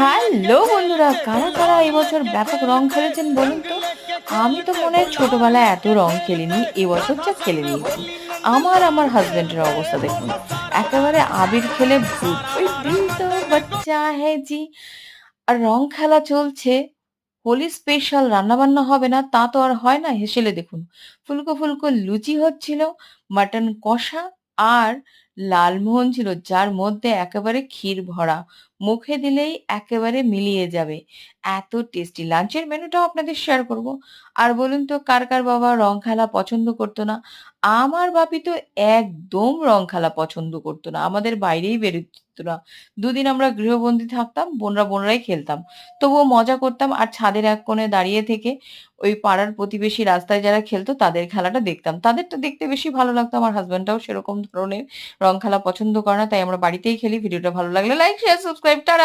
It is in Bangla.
হ্যালো বন্ধুরা, কারা কারা এবছর ব্যাপক রং খেলেছেন বলুন তো? আমি তো মনে হয় ছোটবেলায় এত রং খেলিনি, এবছর যা খেলে নিয়েছি। আমার হাজবেন্ডের অবস্থা দেখুন, একেবারে আবির খেলে ভূত, ওই দিল তো বাচ্চা হ্যায় জি। আর রং খেলা চলছে, হোলি স্পেশাল রান্নাবান্না হবে না তা তো আর হয় না। হেসেলে দেখুন, ফুলকো ফুলকো লুচি হচ্ছিল, মাটন কষা আর লালমোহন ছিল, যার মধ্যে একেবারে ক্ষীর ভরা, মুখে দিলেই একেবারে মিলিয়ে যাবে, এত টেস্টি। লাঞ্চের মেনুটাও আপনাদের শেয়ার করব। আর বলুন তো, কার কার বাবা রং খেলা পছন্দ করতো না? আমার বাপি তো একদম রং খেলা পছন্দ করতো না, আমাদের বাইরেই বেরোতো না। দুদিন আমরা গৃহবন্দী থাকতাম, বোনরা বোনরাই খেলতাম, তবুও মজা করতাম। আর ছাদের এক কোণে দাঁড়িয়ে থেকে ওই পাড়ার প্রতিবেশী রাস্তায় যারা খেলতো তাদের খেলাটা দেখতাম, তাদেরটা দেখতে বেশি ভালো লাগতো। আমার হাজবেন্ডটাও সেরকম ধরনের রং খেলা পছন্দ করে না, তাই আমরা বাড়িতেই খেলি। ভিডিওটা ভালো লাগলে লাইক শেয়ার সাবস্ক্রাইব। টাটা।